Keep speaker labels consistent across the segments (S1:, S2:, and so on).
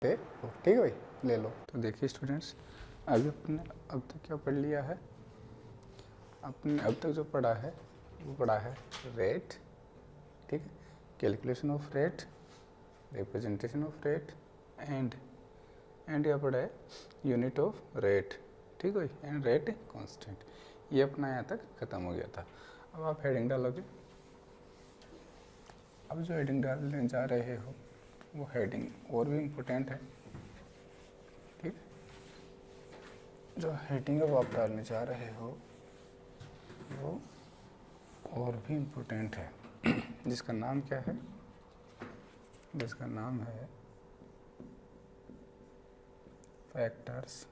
S1: ठीक है भाई, ले लो। तो देखिए स्टूडेंट्स, अभी अपने अब तक क्या पढ़ लिया है, अपने अब तक जो पढ़ा है वो पढ़ा है रेट, ठीक है, calculation of rate, representation of rate and क्या पढ़ा है, यूनिट ऑफ रेट, ठीक है, एंड रेट कांस्टेंट। ये अपना यहाँ तक ख़त्म हो गया था। अब आप हेडिंग डालोगे। अब जो हेडिंग डालने जा रहे हो वो हेडिंग और भी इम्पोर्टेंट है, ठीक है। जो हेडिंग अब आप डालने जा रहे हो वो और भी इम्पोर्टेंट है, जिसका नाम क्या है, जिसका नाम है factors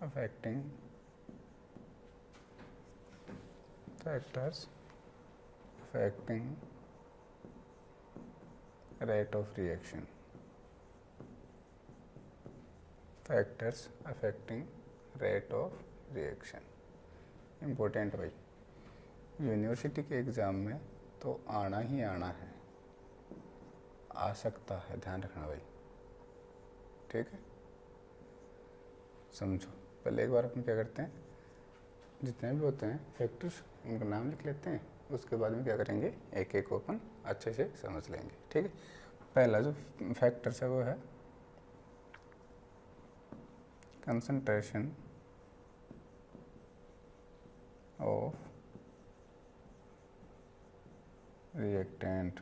S1: affecting rate of reaction, factors affecting rate of reaction। Important भाई, यूनिवर्सिटी के एग्ज़ाम में तो आना ही आना है, आ सकता है, ध्यान रखना भाई, ठीक है। समझो, पहले एक बार अपन क्या करते हैं, जितने भी होते हैं फैक्टर्स उनका नाम लिख लेते हैं, उसके बाद में क्या करेंगे, एक एक को अपन अच्छे से समझ लेंगे, ठीक है। पहला जो फैक्टर्स है वो है कंसंट्रेशन ऑफ रिएक्टेंट।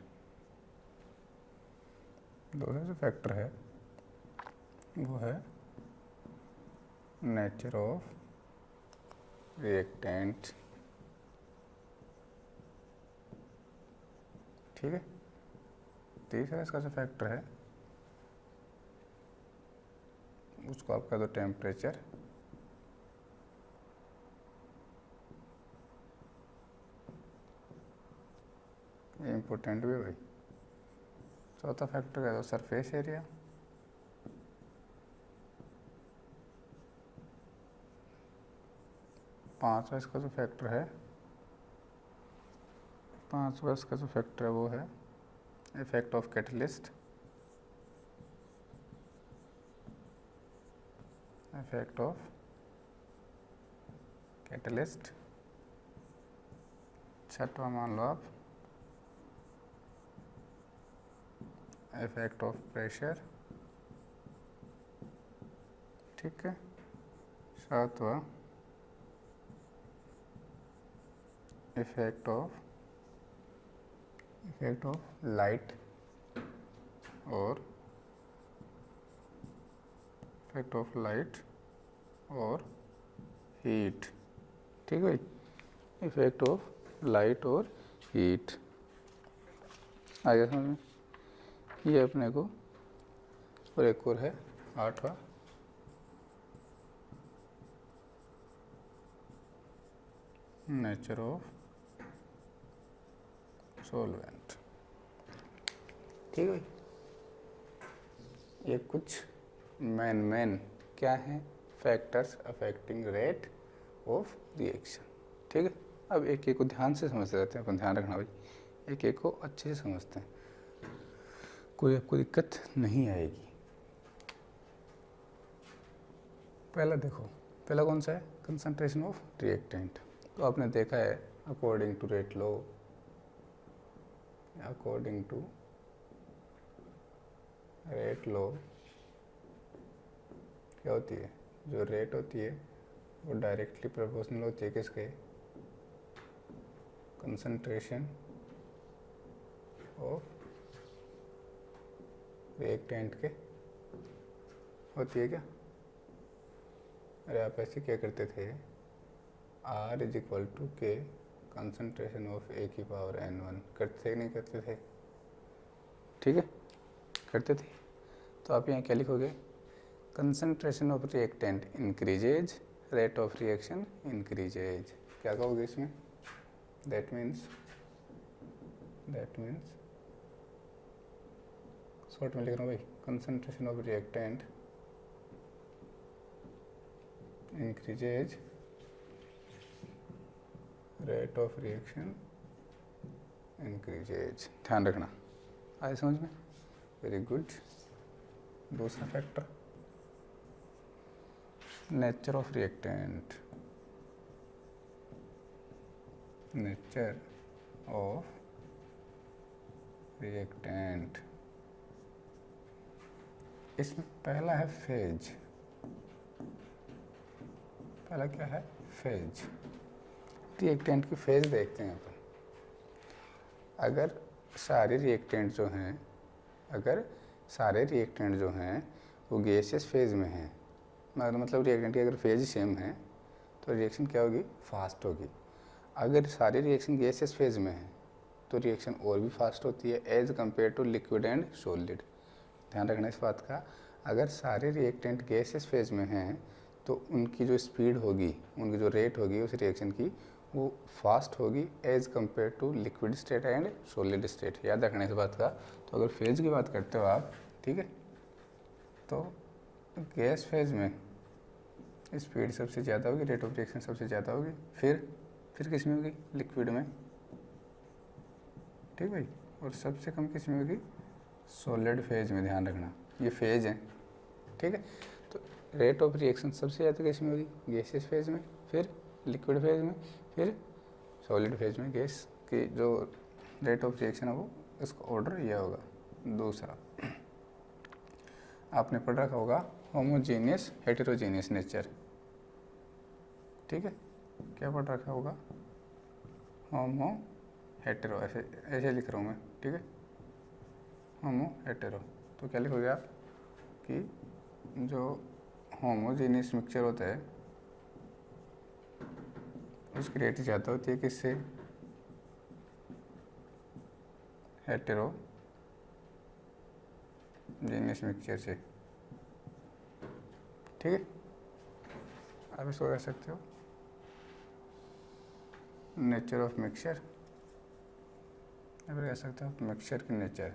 S1: दूसरा जो फैक्टर है वो है नेचर ऑफ रिएक्टेंट, ठीक है। तीसरा इसका जो फैक्टर है उसको आप कह दो टेम्परेचर, ये इम्पोर्टेंट भी है भाई। चौथा फैक्टर कह दो सरफेस एरिया, पांचवा इसका जो फैक्टर है वो है इफेक्ट ऑफ कैटलिस्ट, छठवा मान लो आप इफेक्ट ऑफ प्रेशर, ठीक है। सातवा इफेक्ट ऑफ लाइट और हीट, ठीक है भाई, इफेक्ट ऑफ लाइट और हीट आ गया समझ में। ये अपने को, और एक और है आठवां नेचर ऑफ सॉल्वेंट, ठीक है भाई। ये कुछ मेन क्या है, factors affecting rate of reaction, ठीक है। अब एक एक को ध्यान से समझते रहते हैं अपन, ध्यान रखना भाई, एक एक को अच्छे से समझते हैं, कोई आपको दिक्कत नहीं आएगी। पहला देखो, पहला कौन सा है, कंसंट्रेशन ऑफ रिएक्टेंट। तो आपने देखा है अकॉर्डिंग टू रेट लो, क्या होती है, जो रेट होती है वो डायरेक्टली प्रोपोर्शनल होती है किसके, कंसंट्रेशन ऑफ रिएक्टेंट के होती है क्या। अरे आप ऐसे क्या करते थे, R = K concentration of A⁴n1 करते थे नहीं करते थे, ठीक है, करते थे। तो आप यहाँ क्या लिखोगे, concentration of reactant increases, rate of reaction increases, क्या कहोगे इसमें, दैट मीन्स शॉर्ट में लिख रहा हूँ भाई, concentration of reactant increases, rate of reaction increases, ध्यान रखना, आए समझ में। Very good. दूसरा factor, nature of reactant, nature of reactant. इसमें पहला है फेज। पहला क्या है? फेज। रिएक्टेंट की फेज देखते हैं अपन। अगर सारे रिएक्टेंट जो हैं वो गैसियस फेज में हैं, मतलब रिएक्टेंट की अगर फेज सेम है तो रिएक्शन क्या होगी? फास्ट होगी। अगर सारे रिएक्शन गैसियस फेज में हैं तो रिएक्शन और भी फास्ट होती है as compare to liquid and solid. ध्यान रखना इस बात का। अगर सारे रिएक्टेंट गैसियस फेज में हैं तो उनकी जो स्पीड होगी, उनकी जो रेट होगी उस रिएक्शन की, वो फास्ट होगी as compare to liquid state and solid state. याद रखना इस बात का। तो अगर फेज की बात करते हो आप, ठीक है, तो गैस फेज में स्पीड सबसे ज़्यादा होगी, रेट ऑफ रिएक्शन सबसे ज़्यादा होगी। फिर किस में होगी? लिक्विड में, ठीक भाई। और सबसे कम किस में होगी? सॉलिड फेज में। ध्यान रखना ये फेज है, ठीक है। तो रेट ऑफ रिएक्शन सबसे ज़्यादा किस में होगी? गैसियस फेज में, फिर लिक्विड फेज में, फिर सॉलिड फेज में। गैस की जो रेट ऑफ रिएक्शन है वो, इसका ऑर्डर यह होगा। दूसरा आपने पढ़ रखा होगा होमोजेनियस हेटेरोजेनियस नेचर, ठीक है। क्या पढ़ रखा होगा? होमो हेटेरो, ऐसे लिख रहा हूँ मैं, ठीक है, होमो हेटेरो। तो क्या लिखोगे आप कि जो होमोजेनियस मिक्सचर होता है उसकी रेट ज़्यादा होती है किससे? हेटेरोजेनियस मिक्सचर से, ठीक है। आप इसको कह सकते हो नेचर ऑफ मिक्सचर, या फिर कह सकते हो मिक्सचर की नेचर,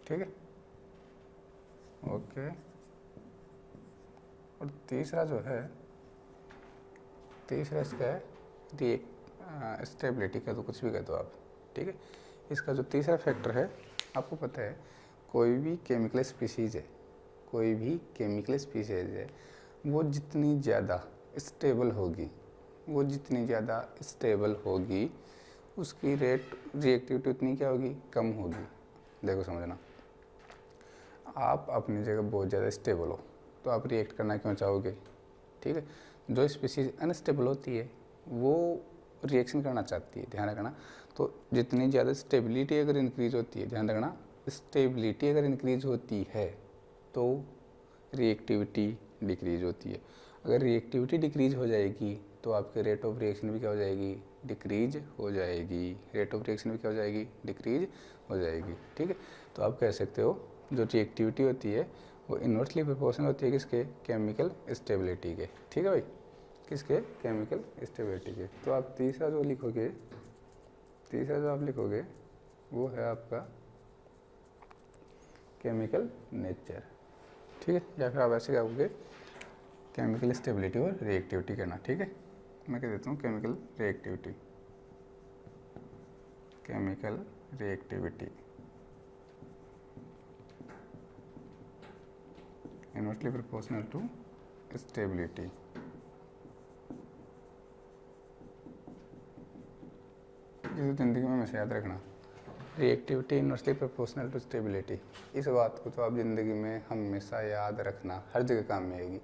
S1: ठीक है, ओके। और तीसरा जो है, तीसरा इसका है स्टेबिलिटी का, तो कुछ भी कह दो आप, ठीक है। इसका जो तीसरा फैक्टर है, आपको पता है कोई भी केमिकल स्पीसीज है, कोई भी केमिकल स्पीसीज है, वो जितनी ज़्यादा स्टेबल होगी, वो जितनी ज़्यादा स्टेबल होगी उसकी रेट रिएक्टिविटी उतनी क्या होगी? कम होगी। देखो समझना, आप अपनी जगह बहुत ज़्यादा स्टेबल हो तो आप रिएक्ट करना क्यों चाहोगे? ठीक है। जो स्पीसीज अनस्टेबल होती है वो रिएक्शन करना चाहती है, ध्यान रखना। तो जितनी ज़्यादा स्टेबिलिटी अगर इंक्रीज होती है, ध्यान रखना, स्टेबिलिटी अगर इंक्रीज होती है तो रिएक्टिविटी डिक्रीज होती है। अगर रिएक्टिविटी डिक्रीज हो जाएगी तो आपके रेट ऑफ रिएक्शन भी क्या हो जाएगी? डिक्रीज हो जाएगी। रेट ऑफ रिएक्शन भी क्या हो जाएगी? डिक्रीज हो जाएगी, ठीक है। तो आप कह सकते हो जो रिएक्टिविटी होती है वो इन्वर्सली प्रोपोर्शनल होती है किसके? केमिकल स्टेबिलिटी के, ठीक है भाई, किसके? केमिकल स्टेबिलिटी के। तो आप तीसरा जो लिखोगे, तीसरा जो आप लिखोगे वो है आपका केमिकल नेचर, ठीक है। या फिर आप ऐसे क्या कहोगे? केमिकल स्टेबिलिटी और रिएक्टिविटी करना, ठीक है। मैं कह देता हूँ chemical reactivity, chemical reactivity inversely proportional to stability. ये ज़िंदगी में हमेशा याद रखना, reactivity inversely proportional to stability. इस बात को तो आप ज़िंदगी में हमेशा याद रखना, हर जगह काम में आएगी।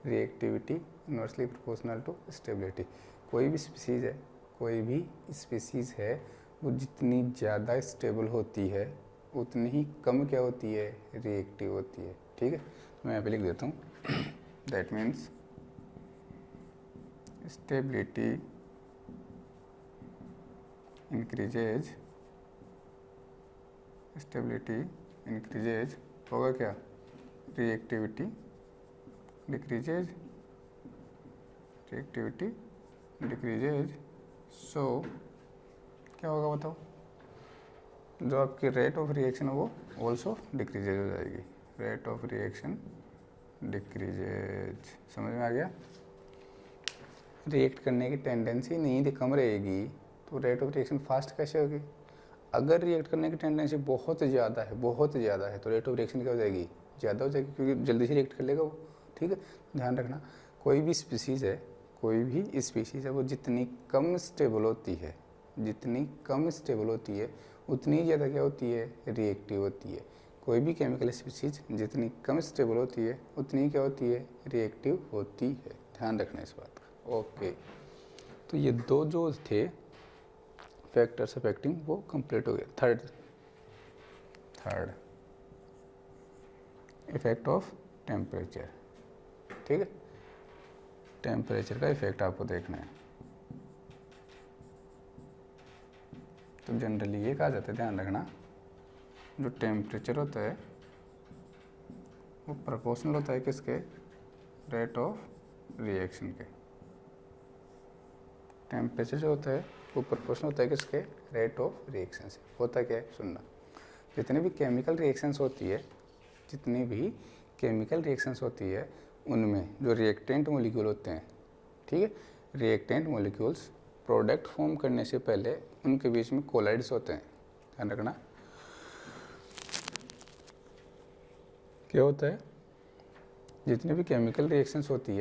S1: Reactivity inversely proportional to stability. कोई भी स्पीसीज़ है, कोई भी स्पीसीज़ है, वो जितनी ज़्यादा स्टेबल होती है उतनी ही कम क्या होती है? रिएक्टिव होती है, ठीक है। मैं यहाँ पे लिख देता हूँ, that means stability increases, stability increases होगा क्या? Reactivity decreases, reactivity decreases. So क्या होगा बताओ? जो आपकी रेट ऑफ रिएक्शन है वो ऑल्सो डिक्रीजेज हो जाएगी। रेट ऑफ रिएक्शन डिक्रीजेज, समझ में आ गया? रिएक्ट करने की टेंडेंसी नहीं कम रहेगी तो रेट ऑफ रिएक्शन फास्ट कैसे होगी? अगर रिएक्ट करने की टेंडेंसी बहुत ज़्यादा है तो रेट ऑफ रिएक्शन क्या हो जाएगी, ज़्यादा हो जाएगी, क्योंकि जल्दी से रिएक्ट कर लेगा वो। ठीक है, ध्यान रखना, कोई भी स्पीसीज़ है वो जितनी कम स्टेबल होती है उतनी ज़्यादा क्या होती है, रिएक्टिव होती है। कोई भी केमिकल स्पीसीज जितनी कम स्टेबल होती है उतनी क्या होती है, रिएक्टिव होती है। ध्यान रखना इस बात का। ओके, तो ये दो जो थे फैक्टर्स अफेक्टिंग वो कंप्लीट हो गए। Third effect of temperature. ठीक है, टेम्परेचर का इफेक्ट आपको देखना है। तो जनरली ये कहा जाता है, ध्यान रखना, जो टेम्परेचर होता है वो प्रोपोर्शनल होता है किसके, रेट ऑफ रिएक्शन के। टेम्परेचर जो होता है वो प्रोपोर्शनल होता है किसके, रेट ऑफ रिएक्शन से। होता क्या है, सुनना, जितनी भी केमिकल रिएक्शंस होती है उनमें जो रिएक्टेंट मॉलिक्यूल होते हैं, ठीक है, रिएक्टेंट मॉलिक्यूल्स प्रोडक्ट फॉर्म करने से पहले उनके बीच में कोलाइड्स होते हैं। ध्यान रखना, क्या होता है, जितनी भी केमिकल रिएक्शंस होती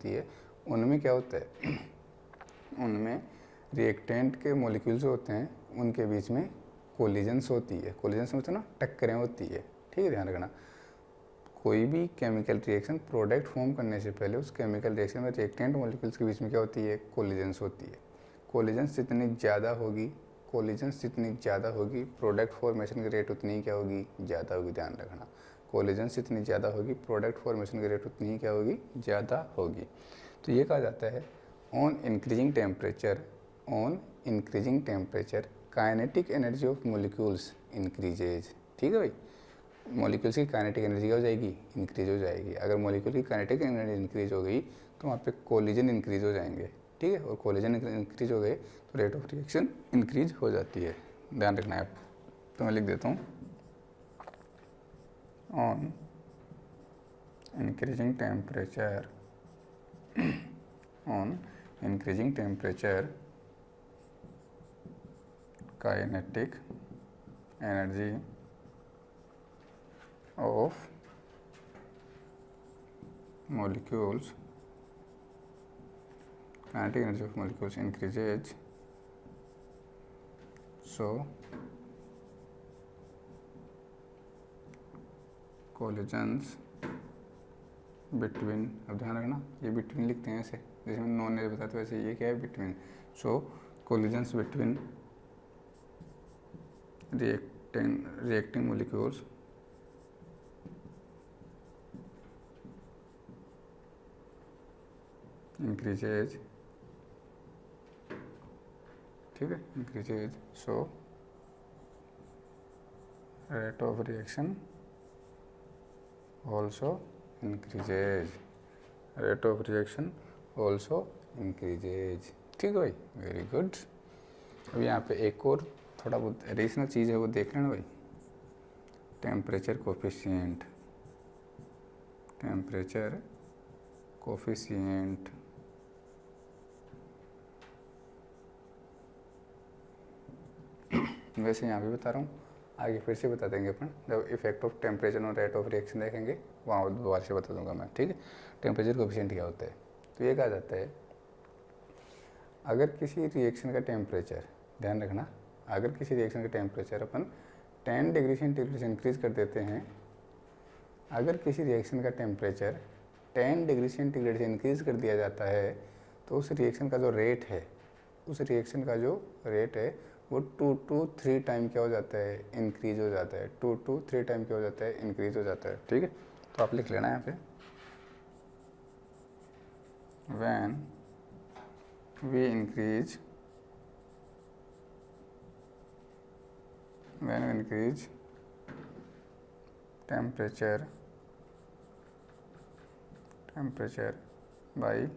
S1: है उनमें क्या होता है, उनमें रिएक्टेंट के मॉलिक्यूल्स होते हैं उनके बीच में कोलिजन्स होती है। कोलिजन्स मतलब ना टक्करें होती है। ठीक है, ध्यान रखना, कोई भी केमिकल रिएक्शन प्रोडक्ट फॉर्म करने से पहले उस केमिकल रिएक्शन में रिएक्टेंट मॉलिक्यूल्स के बीच में क्या होती है, कोलिजन्स होती है। कोलिजन्स जितनी ज़्यादा होगी प्रोडक्ट फॉर्मेशन की रेट उतनी ही क्या होगी, ज़्यादा होगी। ध्यान रखना, कोलिजन्स जितनी ज़्यादा होगी प्रोडक्ट फॉर्मेशन की रेट उतनी ही क्या होगी, ज़्यादा होगी। तो ये कहा जाता है on increasing temperature kinetic energy of molecules increases. ठीक है भाई, मॉलिक्यूल्स की काइनेटिक एनर्जी क्या हो जाएगी, इंक्रीज हो जाएगी। अगर मॉलिक्यूल की काइनेटिक एनर्जी इंक्रीज हो गई तो वहाँ पे कोलिजन इंक्रीज हो जाएंगे। ठीक है, और कोलिजन इंक्रीज हो गए तो रेट ऑफ रिएक्शन इंक्रीज हो जाती है। ध्यान रखना है आप। तो मैं लिख देता हूँ, on increasing temperature kinetic energy of molecules increases, so collisions between, अब ध्यान रखना ये बिटवीन लिखते हैं ऐसे, जैसे मैंने नॉन ने बताया वैसे ये क्या है, बिटवीन। सो collisions between reacting molecules increases, ठीक है, increases, so rate of reaction also increases, ठीक है भाई, वेरी गुड। अब यहाँ पे एक और थोड़ा बहुत एडिशनल चीज़ है वो देख लेना भाई, टेम्परेचर कोफिशिएंट। वैसे यहाँ भी बता रहा हूँ, आगे फिर से बता देंगे अपन जब इफेक्ट ऑफ टेम्परेचर और रेट ऑफ रिएक्शन देखेंगे, वहाँ दोबारा से बता दूंगा मैं। ठीक है, टेम्परेचर कोफिशिएंट क्या होता है, तो ये कहा जाता है अगर किसी रिएक्शन का टेम्परेचर, ध्यान रखना, अगर किसी रिएक्शन का टेम्परेचर अपन 10 डिग्री सेंटीग्रेड से इंक्रीज कर देते हैं, अगर किसी रिएक्शन का टेम्परेचर 10 डिग्री सेंटीग्रेड से इंक्रीज कर दिया जाता है तो उस रिएक्शन का जो रेट है वो 2 to 3 टाइम क्या हो जाता है, इंक्रीज हो जाता है। 2 to 3 टाइम क्या हो जाता है, इंक्रीज हो जाता है। ठीक है, तो आप लिख लेना यहाँ पे, when we increase temperature by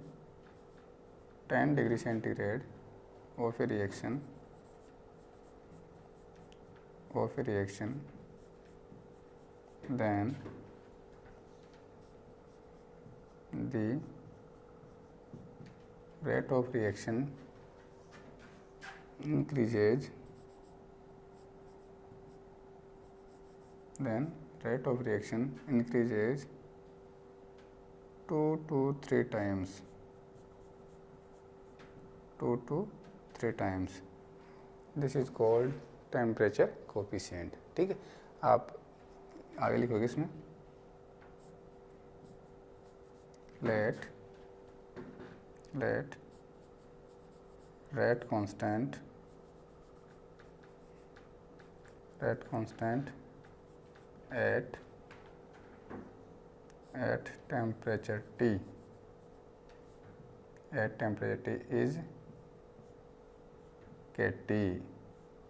S1: 10 degree centigrade of a reaction, then the rate of reaction increases, then rate of reaction increases 2 to 3 times, 2 to 3 times. This is called temperature coefficient. ठीक है, आप आगे लिखोगे इसमें late rate constant at temperature T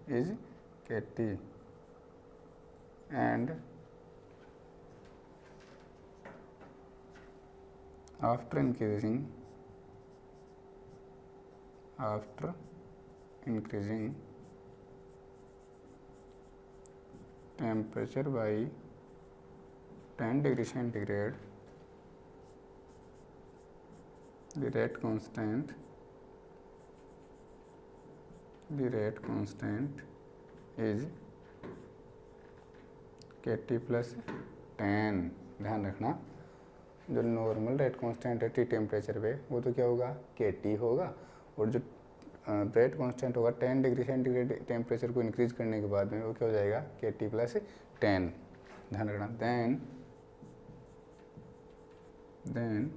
S1: is KT and after increasing temperature by 10 degrees centigrade, the rate constant is KT plus 10। ध्यान रखना, जो normal rate constant है टी टेम्परेचर पे वो तो क्या होगा, KT होगा, और जो रेट कांस्टेंट होगा 10 डिग्री सेंटीग्रेड टेम्परेचर को इंक्रीज करने के बाद में वो क्या हो जाएगा, KT plus 10। ध्यान रखना, देन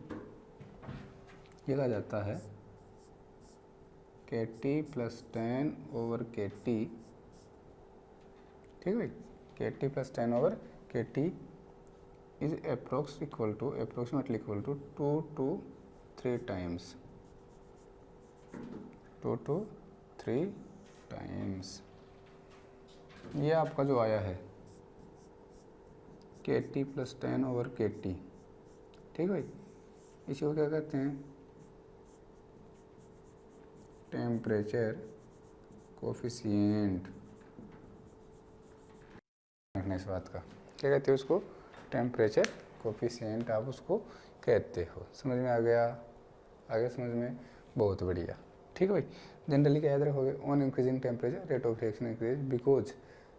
S1: ये कहा जाता है KT plus 10 over KT। ठीक है भाई, KT plus 10 over KT is approximately equal to 2 to 3 times, 2 to 3 times। ये आपका जो आया है KT plus 10 over KT। ठीक है भाई, इसी को क्या कहते हैं, टेम्परेचर कोफिशिएंट। रखना इस बात का, क्या कहते हैं उसको, टेम्परेचर कोफिशिएंट आप उसको कहते हो। समझ में आ गया, आगे समझ में, बहुत बढ़िया। ठीक है भाई, जनरली क्या याद रखोगे, on increasing temperature rate of reaction increase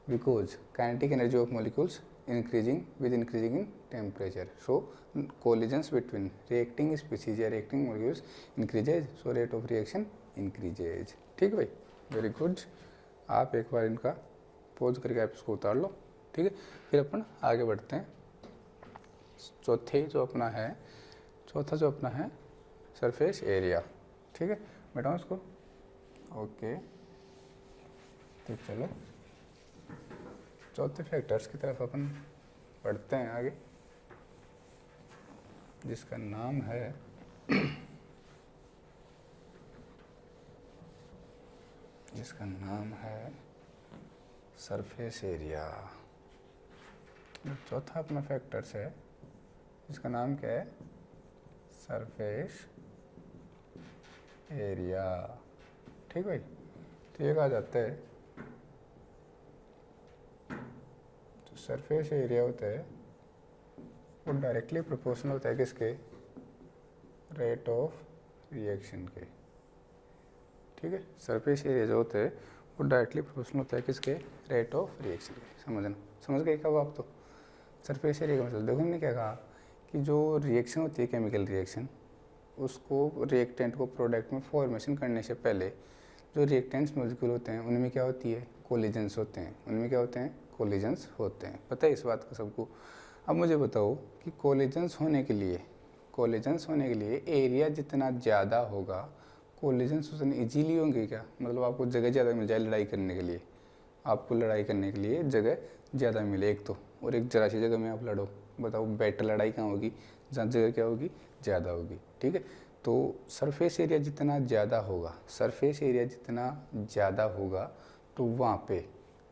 S1: because kinetic energy of molecules increasing with increasing in temperature, so collisions between reacting species या reacting molecules increases, so rate of reaction increases। ठीक है भाई, very good. आप एक बार इनका pose करके आप इसको उतार लो। ठीक है, फिर अपन आगे बढ़ते हैं। चौथा जो अपना है सरफेस एरिया। ठीक है, बैठाओ इसको, ओके। तो चलो चौथे फैक्टर्स की तरफ अपन बढ़ते हैं आगे, जिसका नाम है सरफेस एरिया। जो चौथा अपना फैक्टर्स है इसका नाम क्या है, सरफेस एरिया। ठीक भाई, तो ये कहा जाता है सरफेस एरिया होता है वो डायरेक्टली प्रोपोर्शनल होता है किसके, रेट ऑफ रिएक्शन के। ठीक है, सरफेस एरिया जो होता है वो डायरेक्टली प्रोपोर्शनल होता है किसके, रेट ऑफ रिएक्शन के। समझ गए कब आप? तो सरफेस एरिया का मतलब देखो हमने क्या कहा कि जो रिएक्शन होती है केमिकल रिएक्शन, उसको रिएक्टेंट को प्रोडक्ट में फॉर्मेशन करने से पहले जो रिएक्टेंट्स मॉलिक्यूल होते हैं उनमें क्या होती है, कोलिजन्स होते हैं। उनमें क्या होते हैं, कोलिजन्स होते हैं। पता है इस बात का सबको? अब मुझे बताओ कि कोलिजन्स होने के लिए एरिया जितना ज़्यादा होगा, कोलिजन्स उतने इजीली होंगे क्या? मतलब आपको जगह ज़्यादा मिल जाए लड़ाई करने के लिए, आपको लड़ाई करने के लिए जगह ज़्यादा मिले एक तो, और एक जरा सी जगह में आप लड़ो, बताओ बेटर लड़ाई कहाँ होगी, जहाँ जगह क्या होगी, ज़्यादा होगी। ठीक है, तो सरफेस एरिया जितना ज़्यादा होगा तो वहाँ पे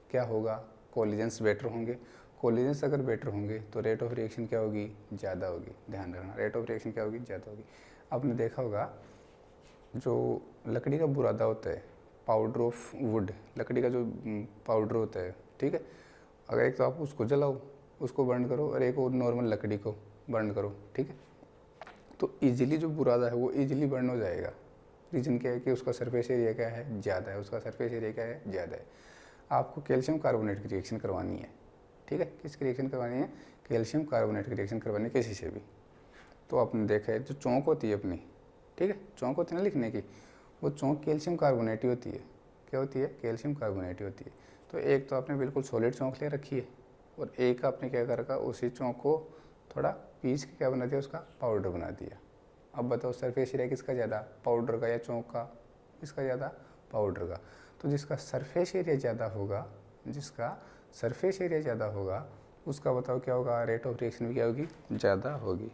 S1: क्या होगा, कोलिजन्स बेटर होंगे। कोलिजन्स अगर बेटर होंगे तो रेट ऑफ रिएक्शन क्या होगी, ज़्यादा होगी। ध्यान रखना, रेट ऑफ रिएक्शन क्या होगी, ज़्यादा होगी। आपने देखा होगा जो लकड़ी का बुरादा होता है, पाउडर ऑफ वुड, लकड़ी का जो पाउडर होता है, ठीक है, अगर एक तो आप उसको जलाओ, उसको बर्न करो, और एक और नॉर्मल लकड़ी को बर्न करो, ठीक है, तो ईजिली जो बुरादा है वो ईजिली बर्न हो जाएगा। रीज़न क्या है कि उसका सरफेस एरिया क्या है, ज़्यादा है, उसका सरफेस एरिया क्या है, ज़्यादा है। आपको कैल्शियम कार्बोनेट की रिएक्शन करवानी है, ठीक है, किसकी रिएक्शन करवानी है, कैल्शियम कार्बोनेट की रिएक्शन करवानी है किसी से भी। तो आपने देखा है जो चौंक होती है अपनी, ठीक है, चौंक होती है ना लिखने की, वो चौंक कैल्शियम कार्बोनेट ही होती है। क्या होती है, कैल्शियम कार्बोनेट ही होती है। तो एक तो आपने बिल्कुल सॉलिड चौंक ले रखी है और एक आपने क्या कर रखा, उसी चौंक को थोड़ा पीस के क्या बना दिया, उसका पाउडर बना दिया। अब बताओ सरफेस एरिया किसका ज़्यादा, पाउडर का या चौंक का, किसका ज़्यादा, पाउडर का। तो जिसका सरफेस एरिया ज़्यादा होगा, जिसका सरफेस एरिया ज़्यादा होगा उसका बताओ क्या होगा, रेट ऑफ रिएक्शन भी क्या होगी, ज़्यादा होगी।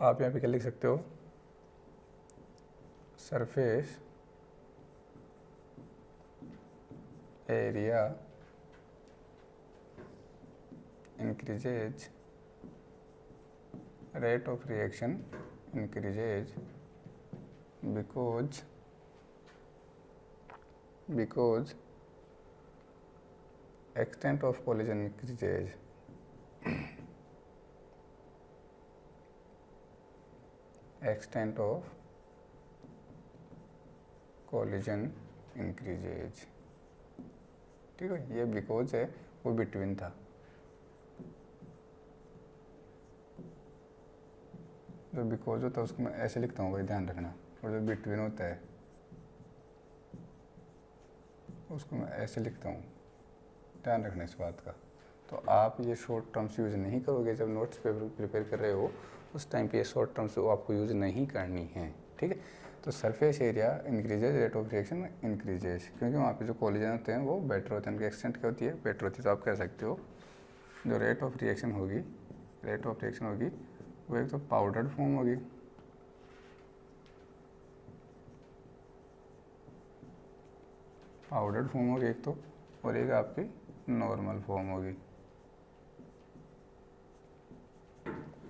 S1: आप यहाँ पे क्या लिख सकते हो, surface area increases, rate of reaction increases because extent of collision increases. Extent of collision increases, ठीक है, ये बिकॉज है, वो बिटवीन था। जो बिकॉज होता है उसको मैं ऐसे लिखता हूँ भाई, ध्यान रखना, और जो बिटवीन होता है उसको मैं ऐसे लिखता हूँ, ध्यान रखना इस बात का। तो आप ये शॉर्ट टर्म्स यूज़ नहीं करोगे जब नोट्स पेपर प्रिपेयर कर रहे हो, उस टाइम पे ये शॉर्ट टर्म्स आपको यूज़ नहीं करनी है, ठीक है। तो surface area increases, rate of reaction increases, क्योंकि वहाँ पे जो कोलिजन होते हैं वो बेटर होते हैं, उनकी एक्सटेंट क्या होती है, बेटर होती है। तो आप कह सकते हो जो रेट ऑफ रिएक्शन होगी, रेट ऑफ रिएक्शन होगी वो एक तो पाउडर्ड फॉर्म होगी, पाउडर्ड फॉर्म होगी एक तो, और एक आपकी नॉर्मल फॉर्म होगी।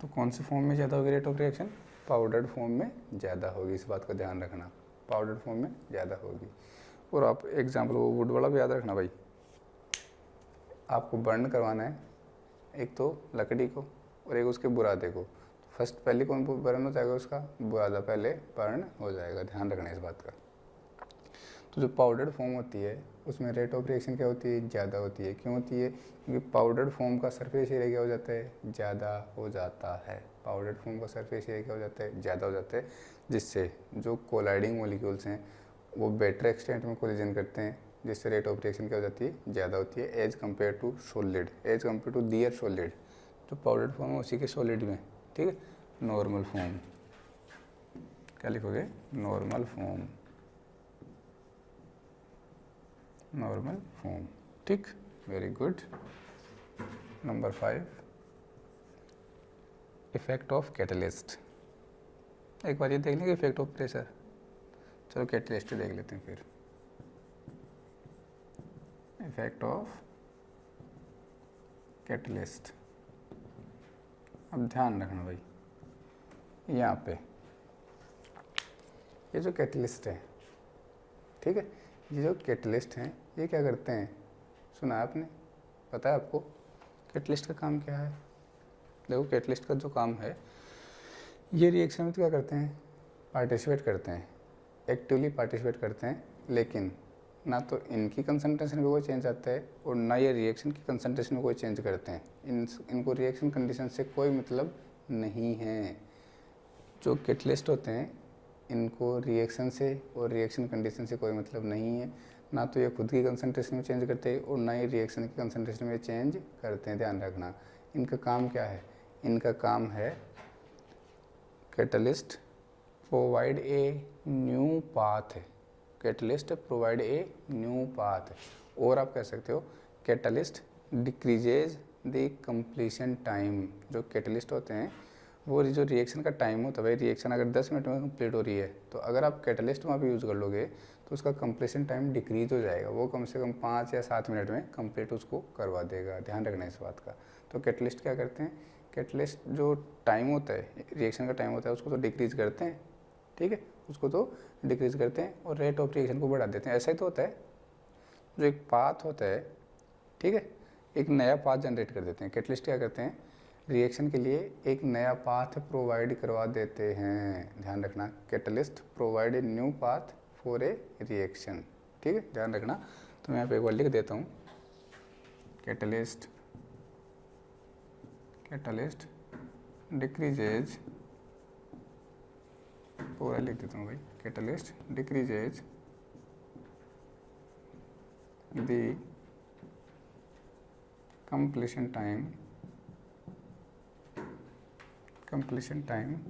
S1: तो कौन से फॉर्म में ज़्यादा होगी rate of reaction, powdered form में ज़्यादा होगी, इस बात का ध्यान रखना, पाउडर्ड फॉर्म में ज़्यादा होगी। और आप एग्जाम्पल वो वुड वाला भी याद रखना भाई, आपको बर्न करवाना है एक तो लकड़ी को और एक उसके बुरादे को। फर्स्ट पहले कौन बर्न हो जाएगा, उसका बुरादा पहले बर्न हो जाएगा, ध्यान रखना इस बात का। तो जो पाउडर्ड फॉर्म होती है उसमें रेट ऑफ रिएक्शन क्या होती है, ज़्यादा होती है। क्यों होती है, क्योंकि पाउडर्ड फॉर्म का सरफेस एरिया क्या हो जाता है, ज़्यादा हो जाता है। पाउडर्ड फॉर्म का सरफेस एरिया क्या हो जाता है, ज़्यादा हो जाता है, जिससे जो कोलाइडिंग मॉलिक्यूल्स हैं वो बेटर एक्सटेंट में कोलिजन करते हैं, जिससे रेट ऑफ रिएक्शन क्या हो जाती है, ज़्यादा होती है as compare to solid, as compare to their solid. जो पाउडर्ड फॉर्म है उसी के सॉलिड में, ठीक है। नॉर्मल फॉर्म क्या लिखोगे, नॉर्मल फॉर्म, नॉर्मल फॉर्म, ठीक, very good. Number 5, effect of catalyst. एक बार ये देख लेंगे इफेक्ट ऑफ प्रेशर, चलो कैटलिस्ट देख लेते हैं फिर। इफेक्ट ऑफ कैटलिस्ट, अब ध्यान रखना भाई, यहाँ पे ये जो कैटलिस्ट है, ठीक है, ये जो कैटलिस्ट हैं ये क्या करते हैं, सुना आपने, पता है आपको कैटलिस्ट का काम क्या है। देखो कैटलिस्ट का जो काम है, ये रिएक्शन में तो क्या करते हैं, पार्टिसिपेट करते हैं, एक्टिवली पार्टिसिपेट करते हैं, लेकिन ना तो इनकी कंसंट्रेशन में कोई चेंज आता है और ना ये रिएक्शन की कंसंट्रेशन में कोई चेंज करते हैं। इनको रिएक्शन कंडीशन से कोई मतलब नहीं है। जो कैटलिस्ट होते हैं इनको रिएक्शन से और रिएक्शन कंडीशन से कोई मतलब नहीं है, ना तो ये खुद की कंसंट्रेशन में चेंज करते हैं और ना ही रिएक्शन की कंसंट्रेशन में चेंज करते हैं, ध्यान रखना। इनका काम क्या है, इनका काम है catalyst provide a new path, catalyst provide a new path, और आप कह सकते हो catalyst decreases the completion time. जो कैटलिस्ट होते हैं वो जो रिएक्शन का टाइम होता है, भाई रिएक्शन अगर 10 मिनट में कंप्लीट हो रही है तो अगर आप कैटलिस्ट वहाँ पे यूज़ कर लोगे तो उसका कंप्लीशन टाइम डिक्रीज हो जाएगा, वो कम से कम 5 या 7 मिनट में कंप्लीट उसको करवा देगा, ध्यान रखना इस बात का। तो कैटलिस्ट क्या करते हैं, कैटलिस्ट जो टाइम होता है, रिएक्शन का टाइम होता है उसको तो डिक्रीज करते हैं, ठीक है, उसको तो डिक्रीज करते हैं और रेट ऑफ रिएक्शन को बढ़ा देते हैं। ऐसा ही तो होता है, जो एक पाथ होता है, ठीक है, एक नया पाथ जनरेट कर देते हैं। कैटलिस्ट क्या करते हैं, रिएक्शन के लिए एक नया पाथ प्रोवाइड करवा देते हैं। ध्यान रखना, catalyst provide a new path for a reaction. ठीक है, ध्यान रखना। तो मैं यहाँ पे एक बार लिख देता हूँ, कैटलिस्ट डिक्रीजेज, पूरा लिख देता हूँ भाई, catalyst decreases the completion time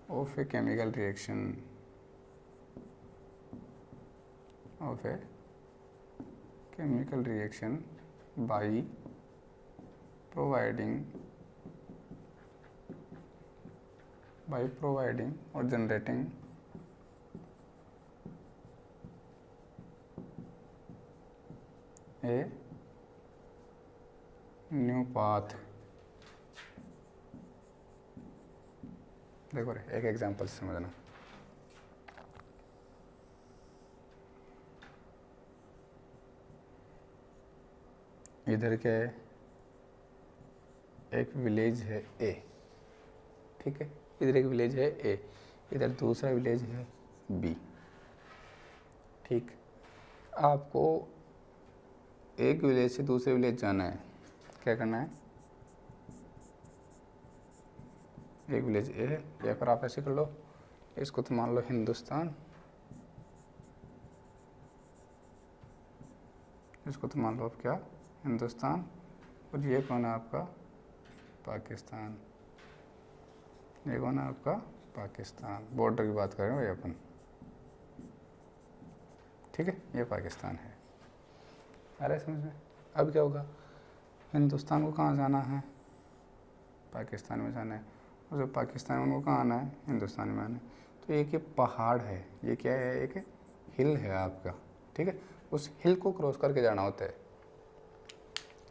S1: of a chemical reaction by providing or generating a new path. देखो रे, एक एग्जांपल समझना। इधर के एक विलेज है ए, ठीक है, इधर एक विलेज है ए, इधर दूसरा विलेज है बी। ठीक, आपको एक विलेज से दूसरे विलेज जाना है, क्या करना है? एक विलेज ए है, या फिर आप ऐसे कर लो, इसको तो मान लो हिंदुस्तान, इसको तो मान लो आप क्या, हिंदुस्तान, और ये कौन है आपका? पाकिस्तान। ये कौन है आपका? पाकिस्तान। बॉर्डर की बात करें भाई अपन, ठीक है, ये पाकिस्तान है। आ रहा है समझ में? अब क्या होगा, हिंदुस्तान को कहाँ जाना है? पाकिस्तान में जाना है। और जब पाकिस्तान में उनको कहाँ आना है? हिंदुस्तान में आना है। तो एक ये पहाड़ है, ये क्या है? एक हिल है आपका, ठीक है, उस हिल को क्रॉस करके जाना होता है।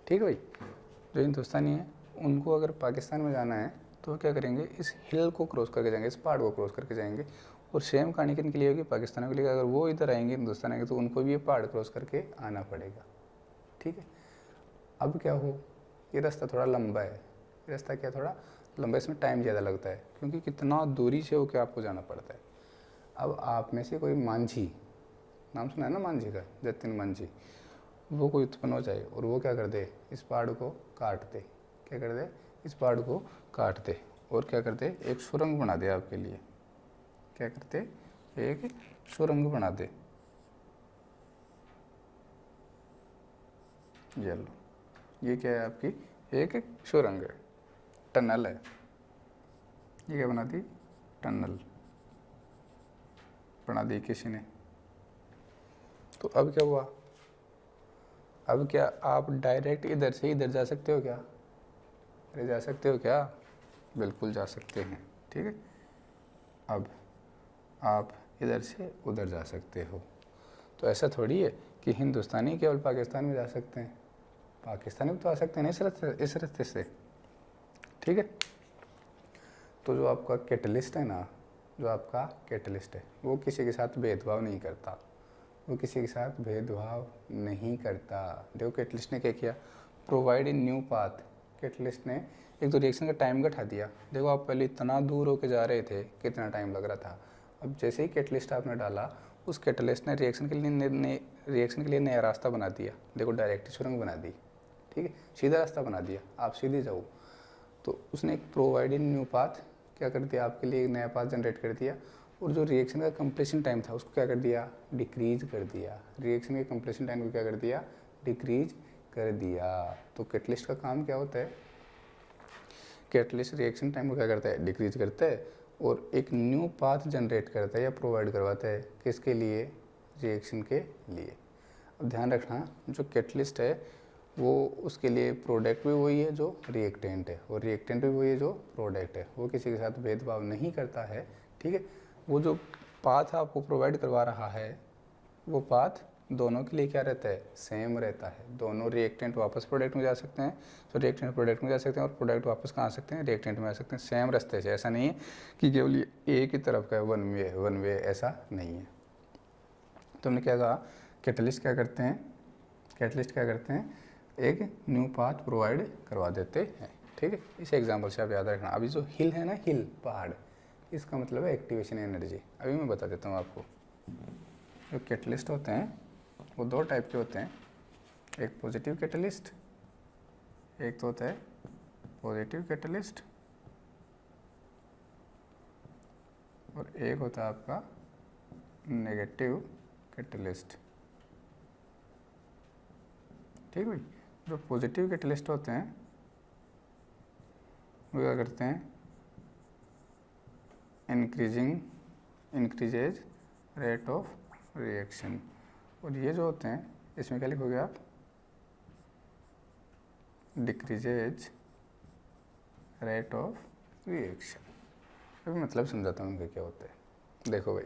S1: ठीक है भाई, जो हिंदुस्तानी है उनको अगर पाकिस्तान में जाना है तो क्या करेंगे? इस हिल को क्रॉस करके जाएंगे, इस पहाड़ को क्रॉस करके जाएंगे। और सेम कहानी किन के लिए होगी? पाकिस्तान के लिए। अगर वो इधर आएंगे, हिंदुस्तान आएंगे, तो उनको भी ये पहाड़ क्रॉस करके आना पड़ेगा। ठीक है, अब क्या हो, ये रास्ता थोड़ा लंबा है, ये रास्ता क्या थोड़ा लंबा, इसमें टाइम ज़्यादा लगता है, क्योंकि कितना दूरी से होकर आपको जाना पड़ता है। अब आप में से कोई मांझी, नाम सुना है ना मांझी का, जतिन मांझी, वो कोई उत्पन्न हो जाए और वो क्या कर दे? इस पहाड़ को काट दे। क्या कर दे? इस पहाड़ को काट दे, और क्या करते? एक सुरंग बना दे आपके लिए। क्या करते? एक सुरंग बना दे। ये लो, ये क्या है आपकी? एक सुरंग है, टनल है। ये क्या बना दी? टनल बना दी किसी ने। तो अब क्या हुआ? अब क्या आप डायरेक्ट इधर से इधर जा सकते हो क्या? अरे जा सकते हो क्या? बिल्कुल जा सकते हैं। ठीक है, अब आप इधर से उधर जा सकते हो। तो ऐसा थोड़ी है कि हिंदुस्तानी केवल पाकिस्तान में जा सकते हैं, पाकिस्तानी भी तो आ सकते हैं ना इस रास्ते से। ठीक है, तो जो आपका कैटलिस्ट है ना, जो आपका कैटलिस्ट है, वो किसी के साथ भेदभाव नहीं करता, वो किसी के साथ भेदभाव नहीं करता। देखो कैटलिस्ट ने क्या किया? Provide a new path. Catalyst ने एक तो रिएक्शन का टाइम घटा दिया। देखो आप पहले इतना दूर होके जा रहे थे, कितना टाइम लग रहा था। अब जैसे ही कैटलिस्ट आपने डाला, उस कैटलिस्ट ने रिएक्शन के लिए नया रास्ता बना दिया। देखो डायरेक्ट सुरंग बना दी, ठीक है, सीधा रास्ता बना दिया, आप सीधे जाओ। तो उसने एक प्रोवाइड ए न्यू पाथ क्या कर दिया? आपके लिए एक नया पाथ जनरेट कर दिया। और जो रिएक्शन का कंप्लीशन टाइम था उसको क्या कर दिया? डिक्रीज कर दिया। रिएक्शन के कंप्लीशन टाइम को क्या कर दिया? डिक्रीज कर दिया। तो कैटलिस्ट का काम क्या होता है? कैटलिस्ट रिएक्शन टाइम को क्या करता है? डिक्रीज करता है, और एक न्यू पाथ जनरेट करता है या प्रोवाइड करवाता है। किसके लिए? रिएक्शन के लिए। अब ध्यान रखना, जो कैटलिस्ट है वो उसके लिए प्रोडक्ट भी वही है जो रिएक्टेंट है, और रिएक्टेंट भी वही है जो प्रोडक्ट है। वो किसी के साथ भेदभाव नहीं करता है। ठीक है, वो जो पाथ आपको प्रोवाइड करवा रहा है, वो पाथ दोनों के लिए क्या रहता है? सेम रहता है। दोनों रिएक्टेंट वापस प्रोडक्ट में जा सकते हैं, तो रिएक्टेंट प्रोडक्ट में जा सकते हैं, और प्रोडक्ट वापस कहाँ आ सकते हैं? रिएक्टेंट में आ सकते हैं, सेम रास्ते से। ऐसा नहीं है कि केवल ये एक ही तरफ का है, वन वे, ऐसा नहीं है। तो हमने क्या कहा? कैटलिस्ट क्या करते हैं? कैटलिस्ट क्या करते हैं? एक न्यू पाथ प्रोवाइड करवा देते हैं। ठीक है, इस एग्जाम्पल से आप याद रखना। अभी जो हिल है ना, हिल पहाड़, इसका मतलब है एक्टिवेशन एनर्जी। अभी मैं बता देता हूँ आपको। जो कैटलिस्ट होते हैं वो दो टाइप के होते हैं, एक पॉजिटिव कैटलिस्ट, एक तो होता है पॉजिटिव कैटलिस्ट, और एक होता है आपका नेगेटिव कैटलिस्ट। ठीक भाई, जो पॉजिटिव कैटलिस्ट होते हैं वो क्या करते हैं, इंक्रीजेज रेट ऑफ रिएक्शन। और ये जो होते हैं इसमें क्या लिखोगे आप, डिक्रीजेज रेट ऑफ रिएक्शन। अभी मतलब समझाता हूँ उनके क्या होता है। देखो भाई,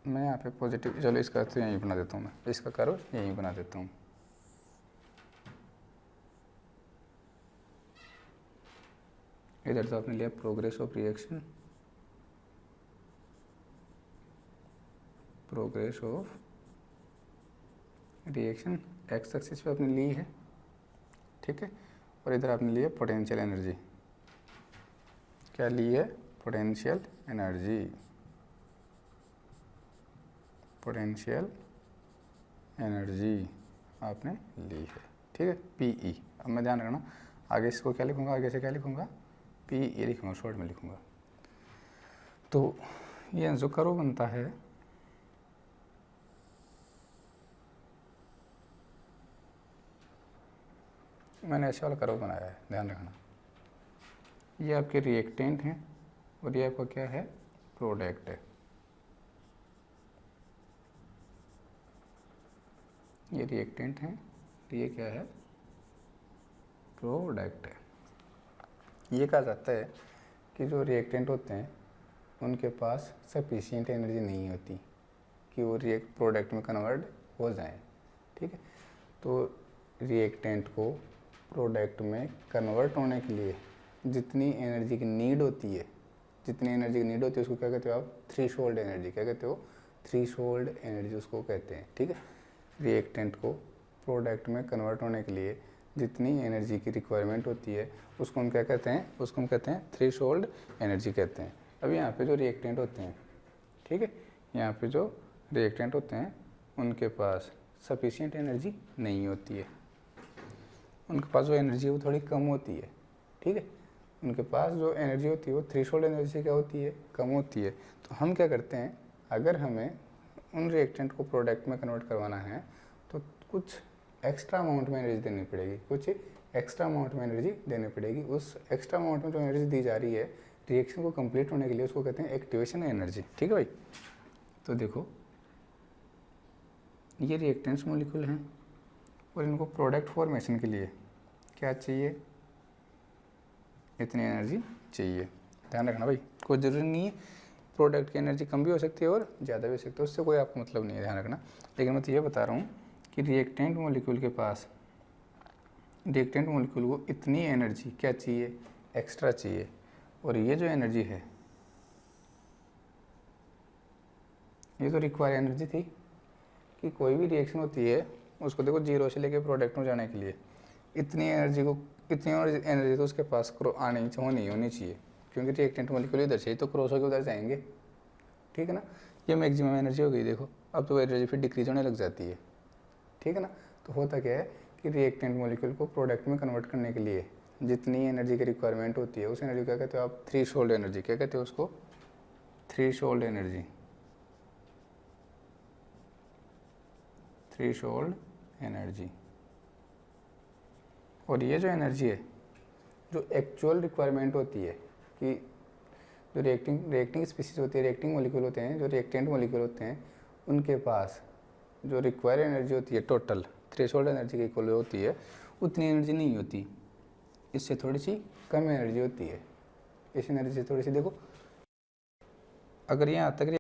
S1: मैं यहाँ पे पॉजिटिव, चलो इसका तो यहीं बना देता हूँ, मैं इसका करो यहीं बना देता हूँ। इधर तो आपने लिया progress of reaction, progress of reaction x axis पे आपने ली है। ठीक है, और इधर आपने लिया पोटेंशियल एनर्जी। क्या ली है, पोटेंशियल एनर्जी, पोटेंशियल एनर्जी आपने ली है। ठीक है, पीई। अब मैं ध्यान रखना, आगे इसको क्या लिखूंगा, आगे से क्या लिखूंगा, पीई लिखूंगा, शॉर्ट में लिखूंगा। तो ये जो कर्व बनता है, मैंने ऐसे वाला कर्व बनाया है, ध्यान रखना। ये आपके रिएक्टेंट हैं और ये आपका क्या है, प्रोडक्ट है। ये रिएक्टेंट हैं, ये क्या है, प्रोडक्ट है। ये कहा जाता है कि जो रिएक्टेंट होते हैं उनके पास सफिशिएंट एनर्जी नहीं होती कि वो रिएक्ट प्रोडक्ट में कन्वर्ट हो जाएं। ठीक है, तो रिएक्टेंट को प्रोडक्ट में कन्वर्ट होने के लिए जितनी एनर्जी की नीड होती है, जितनी एनर्जी की नीड होती है उसको क्या कहते हो आप, थ्रेशोल्ड एनर्जी। क्या कहते हो, थ्रेशोल्ड एनर्जी उसको कहते हैं। ठीक है, रिएक्टेंट को प्रोडक्ट में कन्वर्ट होने के लिए जितनी एनर्जी की रिक्वायरमेंट होती है उसको हम क्या कहते हैं, उसको हम कहते हैं थ्रेशोल्ड एनर्जी कहते हैं। अब यहाँ पे जो रिएक्टेंट होते हैं, ठीक है, यहाँ पे जो रिएक्टेंट होते हैं उनके पास सफिशिएंट एनर्जी नहीं होती है, उनके पास जो एनर्जी है वो थोड़ी कम होती है। ठीक है, उनके पास जो एनर्जी होती है वो थ्रेशोल्ड एनर्जी से क्या होती है, कम होती है। तो हम क्या करते हैं, अगर हमें उन रिएक्टेंट को प्रोडक्ट में कन्वर्ट करवाना है तो कुछ एक्स्ट्रा अमाउंट में एनर्जी देनी पड़ेगी, कुछ एक्स्ट्रा अमाउंट में एनर्जी देनी पड़ेगी। उस एक्स्ट्रा अमाउंट में जो एनर्जी दी जा रही है रिएक्शन को कंप्लीट होने के लिए उसको कहते हैं एक्टिवेशन एनर्जी। ठीक है भाई, तो देखो ये रिएक्टेंट्स मॉलिक्यूल हैं और इनको प्रोडक्ट फॉर्मेशन के लिए क्या चाहिए, इतनी एनर्जी चाहिए। ध्यान रखना भाई, कोई ज़रूरी नहीं है, प्रोडक्ट की एनर्जी कम भी हो सकती है और ज़्यादा भी हो सकती है, उससे कोई आपको मतलब नहीं है, ध्यान रखना। लेकिन मैं तो ये बता रहा हूँ कि रिएक्टेंट मॉलिक्यूल के पास, रिएक्टेंट मॉलिक्यूल को इतनी एनर्जी क्या चाहिए, एक्स्ट्रा चाहिए। और ये जो एनर्जी है ये तो रिक्वायर एनर्जी थी कि कोई भी रिएक्शन होती है उसको देखो जीरो से लेके प्रोडक्ट में जाने के लिए इतनी एनर्जी को, इतनी एनर्जी तो उसके पास होनी चाहिए, क्योंकि रिएक्टेंट मॉलिक्यूल इधर से ही तो क्रॉस होकर उधर जाएंगे। ठीक है ना, ये मैक्सिमम एनर्जी हो गई। देखो अब तो एनर्जी फिर डिक्रीज होने लग जाती है। ठीक है ना, तो होता क्या है कि रिएक्टेंट मॉलिक्यूल को प्रोडक्ट में कन्वर्ट करने के लिए जितनी एनर्जी की रिक्वायरमेंट होती है उस एनर्जी क्या कहते हो आप, थ्रेशोल्ड एनर्जी। क्या कहते हो उसको, थ्रेशोल्ड एनर्जी, थ्रेशोल्ड एनर्जी। और ये जो एनर्जी है जो एक्चुअल रिक्वायरमेंट होती है कि जो रिएक्टिंग स्पीसीज होती है, रिएक्टिंग मॉलिक्यूल होते हैं, जो रिएक्टेंट मॉलिक्यूल होते हैं उनके पास जो रिक्वायर एनर्जी होती है टोटल थ्रेशोल्ड एनर्जी के इक्वल होती है, उतनी एनर्जी नहीं होती, इससे थोड़ी सी कम एनर्जी होती है। इस एनर्जी से थोड़ी सी देखो, अगर यहाँ तक